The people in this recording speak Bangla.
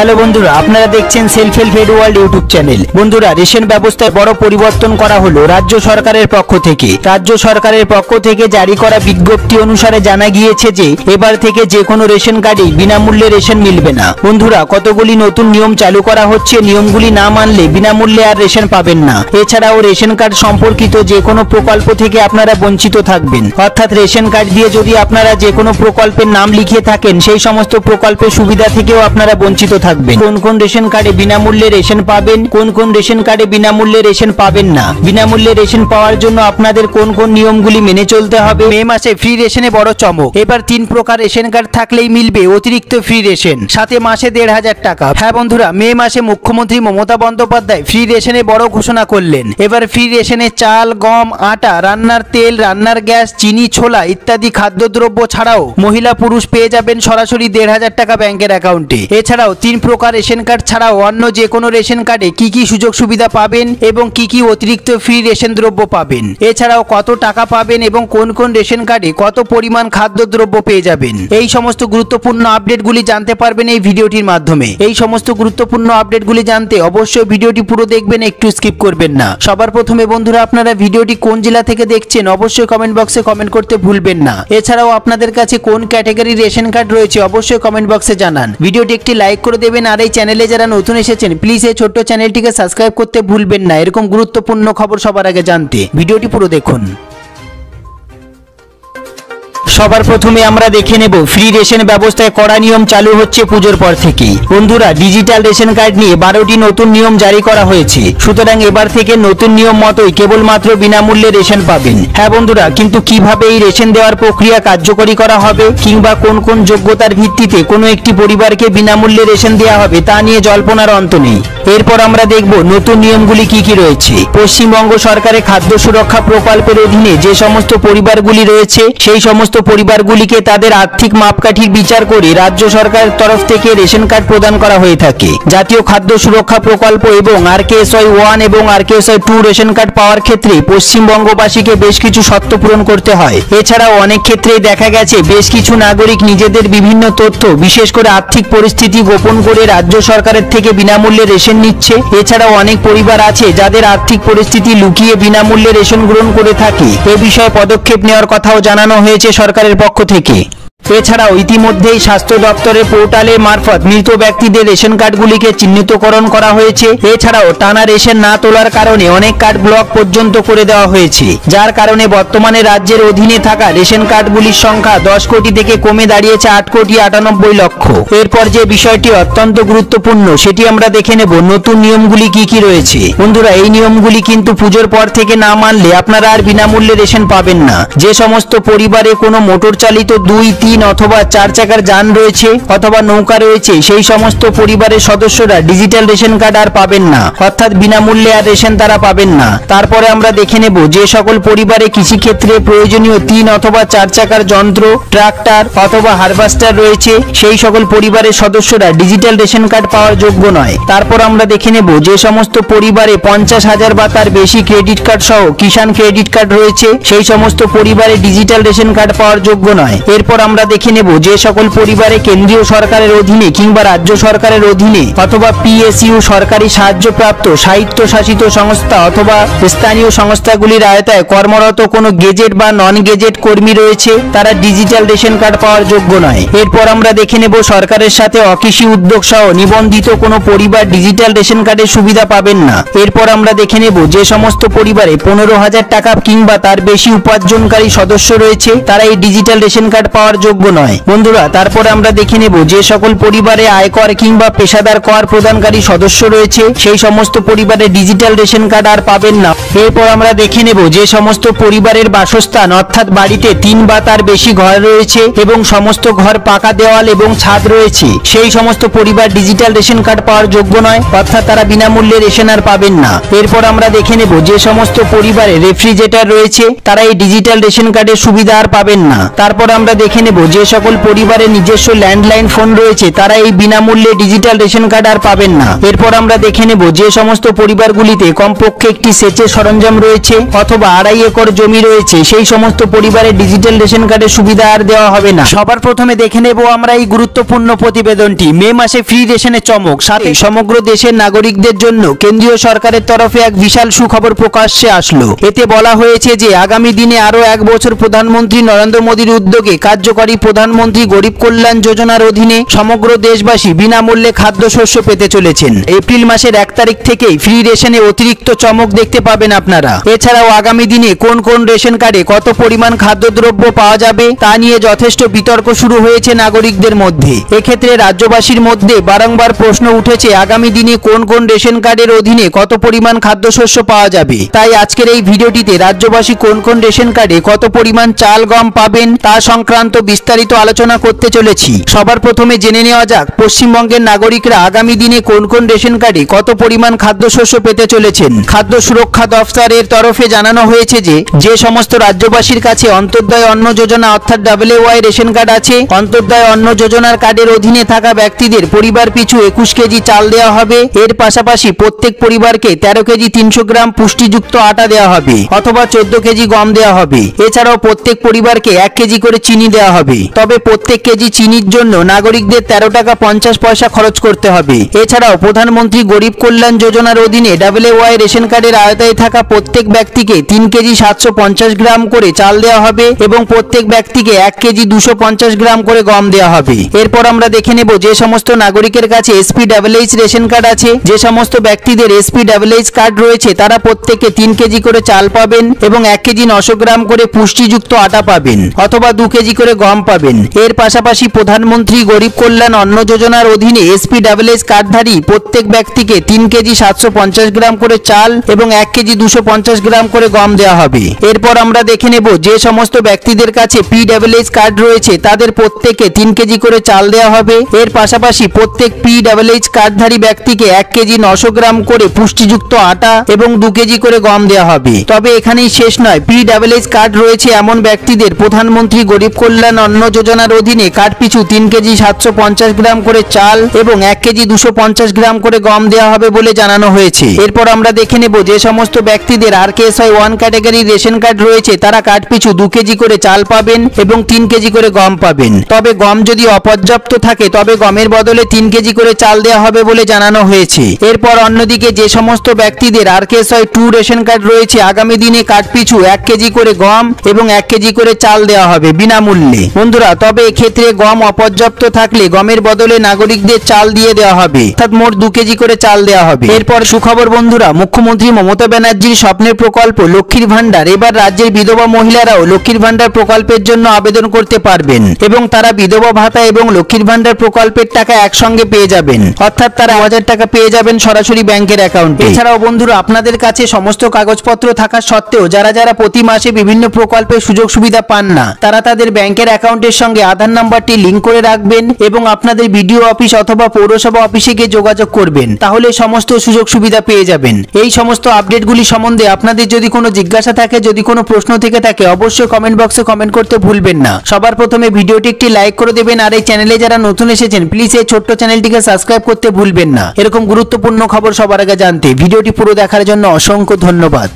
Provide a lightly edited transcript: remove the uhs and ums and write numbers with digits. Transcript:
হ্যালো বন্ধুরা, আপনারা দেখছেন self help aid world YouTube channel. বন্ধুরা, রেশন ব্যবস্থায় বড় পরিবর্তন করা হলো রাজ্য সরকারের পক্ষ থেকে। রাজ্য সরকারের পক্ষ থেকে জারি করা বিজ্ঞপ্তি অনুসারে জানা গিয়েছে যে এবার থেকে যে কোনো রেশন কার্ডে বিনামূল্যে রেশন মিলবে না। বন্ধুরা, কতগুলি নতুন নিয়ম চালু করা হচ্ছে। নিয়মগুলি না মানলে বিনামূল্যে আর রেশন পাবেন না। এছাড়াও রেশন কার্ড সম্পর্কিত যে কোনো প্রকল্প থেকে আপনারা বঞ্চিত থাকবেন। অর্থাৎ রেশন কার্ড দিয়ে যদি আপনারা যে কোনো প্রকল্পের নাম লিখিয়ে থাকেন, সেই সমস্ত প্রকল্পের সুবিধা থেকেও আপনারা বঞ্চিত থাকবেন। কোন কোন রেশন কার্ডে বিনামূল্যে রেশন পাবেন, কোন কোন রেশন কার্ডে বিনামূল্যে রেশন পাবেন না, বিনামূল্যে রেশন পাওয়ার জন্য আপনাদের কোন কোন নিয়মগুলি মেনে চলতে হবে। মে মাসে ফ্রি রেশনে বড় চমক। এবার 3 প্রকার রেশন কার্ড থাকলেই মিলবে অতিরিক্ত ফ্রি রেশন, সাথে মাসে 1500 টাকা। হ্যাঁ বন্ধুরা, মে মাসে মুখ্যমন্ত্রী মমতা বন্দ্যোপাধ্যায় ফ্রি রেশনে বড় ঘোষণা করলেন। এবার ফ্রি রেশনে চাল, গম, আটা, রান্নার তেল, রান্নার গ্যাস, চিনি, ছোলা ইত্যাদি খাদ্যদ্রব্য ছাড়াও মহিলা পুরুষ পেয়ে যাবেন সরাসরি 1500 টাকা ব্যাংকের অ্যাকাউন্টে। এছাড়াও 3 প্রকার রেশন কার্ড ছাড়াও অন্য যে কোনো রেশন কার্ডে কি কি সুযোগ সুবিধা পাবেন এবং কি কি অতিরিক্ত ফ্রি রেশন দ্রব্য পাবেন, এছাড়াও কত টাকা পাবেন এবং কোন কোন রেশন কার্ডে কত পরিমাণ খাদ্যদ্রব্য পেয়ে যাবেন, এই সমস্ত গুরুত্বপূর্ণ আপডেটগুলি জানতে পারবেন এই ভিডিওটির মাধ্যমে। এই সমস্ত গুরুত্বপূর্ণ আপডেটগুলি জানতে অবশ্যই ভিডিওটি পুরো দেখবেন, একটু স্কিপ করবেন না। সবার প্রথমে বন্ধুরা, আপনারা ভিডিওটি কোন জেলা থেকে দেখছেন অবশ্যই কমেন্ট বক্সে কমেন্ট করতে ভুলবেন না। এছাড়াও আপনাদের কাছে কোন ক্যাটাগরির রেশন কার্ড রয়েছে অবশ্যই কমেন্ট বক্সে জানান। ভিডিওটি একটি লাইক করে দেবেন। আর এই চ্যানেলে যারা নতুন এসেছেন প্লিজ এই ছোট্ট চ্যানেলটিকে সাবস্ক্রাইব করতে ভুলবেন না এরকম গুরুত্বপূর্ণ খবর সবার আগে জানতে। ভিডিওটি পুরো দেখুন। সবার প্রথমে আমরা দেখে নেব ফ্রি রেশন ব্যবস্থায় কড়া নিয়ম চালু হচ্ছে পুজোর পর থেকেই। বন্ধুরা, ডিজিটাল রেশন কার্ড নিয়ে 12টি নতুন নিয়ম জারি করা হয়েছে। সুতরাং এবার থেকে নতুন নিয়ম মতোই কেবলমাত্র বিনামূল্যে রেশন পাবেন। হ্যাঁ বন্ধুরা, কিন্তু কিভাবে এই রেশন দেওয়ার প্রক্রিয়া কার্যকরী করা হবে কিংবা কোন কোন যোগ্যতার ভিত্তিতে কোনো একটি পরিবারকে বিনামূল্যে রেশন দেওয়া হবে তা নিয়ে জল্পনার অন্ত নেই। এরপর আমরা দেখব নতুন নিয়মগুলি কি কি রয়েছে। পশ্চিমবঙ্গ সরকারের খাদ্য সুরক্ষা প্রকল্পের অধীনে যে সমস্ত পরিবারগুলি রয়েছে সেই সমস্ত পরিবারগুলিকে তাদের আর্থিক মাপকাঠির বিচার করে রাজ্য সরকারের তরফ থেকে রেশন কার্ড প্রদান করা হয়ে থাকে। জাতীয় খাদ্য সুরক্ষা প্রকল্প এবং RKSY 1 এবং RKSY 2 রেশন কার্ড পাওয়ার ক্ষেত্রে পশ্চিমবঙ্গবাসীকে বেশ কিছু শর্ত পূরণ করতে হয়। এছাড়াও অনেক ক্ষেত্রেই দেখা গেছে বেশ কিছু নাগরিক নিজেদের বিভিন্ন তথ্য, বিশেষ করে আর্থিক পরিস্থিতি গোপন করে রাজ্য সরকারের থেকে বিনামূল্যে রেশন নিচ্ছে। এছাড়াও অনেক পরিবার আছে যাদের আর্থিক পরিস্থিতি লুকিয়ে বিনামূল্যে রেশন গ্রহণ করে থাকে। এ বিষয়ে পদক্ষেপ নেওয়ার কথাও জানানো হয়েছে সরকারের পক্ষ থেকে। এছাড়াও ইতিমধ্যেই স্বাস্থ্য দপ্তরের পোর্টালের মারফত মৃত ব্যক্তিদের রেশন কার্ডগুলিকে চিহ্নিতকরণ করা হয়েছে। এছাড়াও টানা রেশন না তোলার কারণে অনেক কার্ড ব্লক পর্যন্ত করে দেওয়া হয়েছে, যার কারণে বর্তমানে রাজ্যের অধীনে থাকা রেশন কার্ডগুলির সংখ্যা 10 কোটি থেকে কমে দাঁড়িয়েছে 8 কোটি 98 লক্ষ। এরপর যে বিষয়টি অত্যন্ত গুরুত্বপূর্ণ সেটি আমরা দেখে নেব নতুন নিয়মগুলি কি কি রয়েছে। বন্ধুরা, এই নিয়মগুলি কিন্তু পুজোর পর থেকে না মানলে আপনারা আর বিনামূল্যে রেশন পাবেন না। যে সমস্ত পরিবারে কোনো মোটর চালিত 2, 3 অথবা 4 চাকার যান রয়েছে অথবা নৌকা রয়েছে সেই সমস্ত পরিবারের সদস্যরা ডিজিটাল রেশন কার্ড আর পাবেন না, অর্থাৎ বিনামূল্যে আর রেশন তারা পাবেন না। তারপরে আমরা দেখে নেব যে সকল পরিবারে কৃষিক্ষেত্রে প্রয়োজনীয় 3 অথবা 4 চাকার যন্ত্র, ট্রাক্টর অথবা হারভেস্টার রয়েছে সেই সকল পরিবারের সদস্যরা ডিজিটাল রেশন কার্ড পাওয়ার যোগ্য নয়। তারপর আমরা দেখে নেব যে সমস্ত পরিবারে 50,000 বা তার বেশি ক্রেডিট কার্ড সহ কিষাণ ক্রেডিট কার্ড রয়েছে সেই সমস্ত পরিবারে ডিজিটাল রেশন কার্ড পাওয়ার যোগ্য নয়। এরপর আমরা দেখে নেব যে সকল পরিবারে কেন্দ্রীয় সরকারের অধীনে কিংবা রাজ্য সরকারের অধীনে অথবা PSU সরকারি সাহায্যপ্রাপ্ত স্বায়ত্তশাসিত সংস্থা অথবা স্থানীয় সংস্থাগুলির আওতায় কর্মরত কোনো গেজেট বা নন গেজেট কর্মী রয়েছে তারা ডিজিটাল রেশন কার্ড পাওয়ার যোগ্য নয়। এরপর আমরা দেখে নেব সরকারের সাথে অকৃষি উদ্যোগ সহ নিবন্ধিত কোনো পরিবার ডিজিটাল রেশন কার্ডের সুবিধা পাবেন না। এরপর আমরা দেখে নেব যে সমস্ত পরিবারে 15,000 টাকা কিংবা তার বেশি উপার্জনকারী সদস্য রয়েছে তারা এই ডিজিটাল রেশন কার্ড পাওয়ার যোগ্য নয়। বন্ধুরা, তারপরে আমরা দেখে নেব যে সকল পরিবারে আয়কর কিংবা পেশাদার কর প্রদানকারী সদস্য রয়েছে সেই সমস্ত পরিবারে ডিজিটাল রেশন কার্ড আর পাবেন না। এরপর আমরা দেখে নেব যে সমস্ত পরিবারের বাসস্থান অর্থাৎ বাড়িতে 3 বা তার বেশি ঘর রয়েছে এবং সমস্ত ঘর পাকা দেওয়াল এবং ছাদ রয়েছে সেই সমস্ত পরিবার ডিজিটাল রেশন কার্ড পাওয়ার যোগ্য নয়, অর্থাৎ তারা বিনামূল্যে রেশন আর পাবেন না। এরপর আমরা দেখে নেব যে সমস্ত পরিবারে রেফ্রিজারেটর রয়েছে তারা এই ডিজিটাল রেশন কার্ডের সুবিধা আর পাবেন না। তারপর আমরা দেখে নেব যে সকল পরিবারে নিজস্ব ল্যান্ডলাইন ফোন রয়েছে তারা এই বিনামূল্যে ডিজিটাল রেশন কার্ড আর পাবেন না। এরপর আমরা দেখে নেব যে সমস্ত পরিবারগুলিতে কমপক্ষে একটি সেচের সরঞ্জাম রয়েছে অথবা 2.5 একর জমি রয়েছে সেই সমস্ত পরিবারে ডিজিটাল রেশন কার্ডের সুবিধা আর দেওয়া হবে না। সবার প্রথমে দেখে নেব আমরা এই গুরুত্বপূর্ণ প্রতিবেদনটি। মে মাসে ফ্রি রেশনের চমক, সাথে সমগ্র দেশের নাগরিকদের জন্য কেন্দ্রীয় সরকারের তরফে এক বিশাল সুখবর প্রকাশ্যে আসলো। এতে বলা হয়েছে যে আগামী দিনে আরো 1 বছর প্রধানমন্ত্রী নরেন্দ্র মোদীর উদ্যোগে কার্যকরী প্রধানমন্ত্রী গরিব কল্যাণ যোজনার অধীনে সমগ্র দেশবাসী বিনামূল্যে খাদ্যশস্য পেতে চলেছেন। এপ্রিল মাসের 1 তারিখ থেকেই ফ্রি রেশনে অতিরিক্ত চমক দেখতে পাবেন আপনারা। এছাড়াও আগামী দিনে কোন কোন রেশন কার্ডে কত পরিমাণ খাদ্যদ্রব্য পাওয়া যাবে তা নিয়ে যথেষ্ট বিতর্ক শুরু হয়েছে নাগরিকদের মধ্যে। এক্ষেত্রে রাজ্যবাসীর মধ্যে বারংবার প্রশ্ন উঠেছে আগামী দিনে কোন কোন রেশন কার্ডের অধীনে কত পরিমাণ খাদ্যশস্য পাওয়া যাবে। তাই আজকের এই ভিডিওটিতে রাজ্যবাসী কোন কোন রেশন কার্ডে কত পরিমাণ চাল গম পাবেন তা সংক্রান্ত বিস্তারিত আলোচনা করতে চলেছি। সবার প্রথমে জেনে নেওয়া যাক পশ্চিমবঙ্গের নাগরিকরা আগামী দিনে কোন কোন রেশন কার্ডে কত পরিমাণ খাদ্যশস্য পেতে চলেছেন। খাদ্য সুরক্ষা দফতরের তরফে জানানো হয়েছে যে সমস্ত রাজ্যবাসীর কাছে অন্তর্দয় অন্ন যোজনা অর্থাৎ WY রেশন কার্ড আছে, অন্তর্দয় অন্ন যোজনার কার্ডের অধীনে থাকা ব্যক্তিদের পরিবার পিছু 21 কেজি চাল দেওয়া হবে। এর পাশাপাশি প্রত্যেক পরিবারকে 13 কেজি 300 গ্রাম পুষ্টিযুক্ত আটা দেওয়া হবে অথবা 14 কেজি গম দেওয়া হবে। এছাড়াও প্রত্যেক পরিবারকে 1 কেজি করে চিনি দেওয়া হবে। তবে প্রত্যেক কেজি চিনির জন্য নাগরিকদের 13 টাকা 50 পয়সা খরচ করতে হবে। এছাড়াও প্রধানমন্ত্রী গরিব কল্যাণ যোজনার অধীনে WY রেশন কার্ডের আওতায় থাকা প্রত্যেক ব্যক্তিকে 3 কেজি 750 গ্রাম করে চাল দেওয়া হবে এবং প্রত্যেক ব্যক্তিকে 1 কেজি 250 গ্রাম করে গম দেওয়া হবে। এরপর আমরা দেখে নেব যে সমস্ত নাগরিকের কাছে SPWH রেশন কার্ড আছে, যে সমস্ত ব্যক্তিদের SPWH কার্ড রয়েছে তারা প্রত্যেকে 3 কেজি করে চাল পাবেন এবং 1 কেজি 900 গ্রাম করে পুষ্টিযুক্ত আটা পাবেন অথবা 2 কেজি করে গম পাবেন। এর পাশাপাশি প্রধানমন্ত্রী গরিব কল্যাণ অন্ন যোজনার অধীনে SPWH কার্ডধারী প্রত্যেক ব্যক্তিকে 3 কেজি 750 গ্রাম করে চাল এবং 1 কেজি 250 গ্রাম করে গম দেওয়া হবে। এরপর আমরা দেখে নেব যে সমস্ত ব্যক্তিদের কাছে PWH কার্ড রয়েছে তাদের প্রত্যেকে 3 কেজি করে চাল দেওয়া হবে। এর পাশাপাশি প্রত্যেক PWH কার্ডধারী ব্যক্তিকে 1 কেজি 900 গ্রাম করে পুষ্টিযুক্ত আটা এবং 2 কেজি করে গম দেওয়া হবে। তবে এখানেই শেষ নয়, PWH কার্ড রয়েছে এমন ব্যক্তিদের প্রধানমন্ত্রী গরিব কল্যাণ অন্ন যোজনার অধীনে কার্ড পিছু 3 কেজি 750 গ্রাম করে চাল এবং 1 কেজি 250 গ্রাম করে গম দেওয়া হবে বলে জানানো হয়েছে। এরপর আমরা দেখে নেব যে সমস্ত ব্যক্তিদের RKSY 1 ক্যাটাগরি রেশন কার্ড রয়েছে তারা কার্ড পিছু 2 কেজি করে চাল পাবেন এবং 3 কেজি করে গম পাবেন। তবে গম যদি অপর্যাপ্ত থাকে তবে গমের বদলে 3 কেজি করে চাল দেওয়া হবে বলে জানানো হয়েছে। এরপর অন্যদিকে যে সমস্ত ব্যক্তিদের RKSY 2 রেশন কার্ড রয়েছে আগামী দিনে কার্ড পিছু 1 কেজি করে গম এবং 1 কেজি করে চাল দেওয়া হবে বিনামূল্যে। বন্ধুরা, তবে এক্ষেত্রে গম অপর্যাপ্ত থাকলে গমের বদলে নাগরিকদের চাল দিয়ে দেওয়া হবে, অর্থাৎ মোট 2 কেজি করে চাল দেওয়া হবে। এরপর সুখবর বন্ধুরা, মুখ্যমন্ত্রী মমতা ব্যানার্জির স্বপ্নের প্রকল্প লক্ষ্মীর ভান্ডার এবার রাজ্যের বিধবা মহিলারাও লক্ষ্মীর ভান্ডার প্রকল্পের জন্য আবেদন করতে পারবেন এবং তারা বিধবা ভাতা এবং লক্ষ্মীর ভান্ডার প্রকল্পের টাকা একসঙ্গে পেয়ে যাবেন, অর্থাৎ তারা 1000 টাকা পেয়ে যাবেন সরাসরি ব্যাংকের অ্যাকাউন্টে। এছাড়াও বন্ধুরা, আপনাদের কাছে সমস্ত কাগজপত্র থাকা সত্ত্বেও যারা প্রতি মাসে বিভিন্ন প্রকল্পের সুযোগ সুবিধা পান না তারা তাদের ব্যাংকের অ্যাকাউন্টের সঙ্গে আধার নাম্বারটি লিংক করে রাখবেন এবং আপনাদের বিডিও অফিস অথবা পৌরসভা অফিসে গিয়ে যোগাযোগ করবেন, তাহলে সমস্ত সুযোগ সুবিধা পেয়ে যাবেন। এই সমস্ত আপডেটগুলি সম্বন্ধে আপনাদের যদি কোনো জিজ্ঞাসা থাকে, যদি কোনো প্রশ্ন থেকে থাকে, অবশ্যই কমেন্ট বক্সে কমেন্ট করতে ভুলবেন না। সবার প্রথমে ভিডিওটি একটি লাইক করে দেবেন আর এই চ্যানেলে যারা নতুন এসেছেন প্লিজ এই ছোট্ট চ্যানেলটিকে সাবস্ক্রাইব করতে ভুলবেন না। এরকম গুরুত্বপূর্ণ খবর সবার আগে জানতে ভিডিওটি পুরো দেখার জন্য অসংখ্য ধন্যবাদ।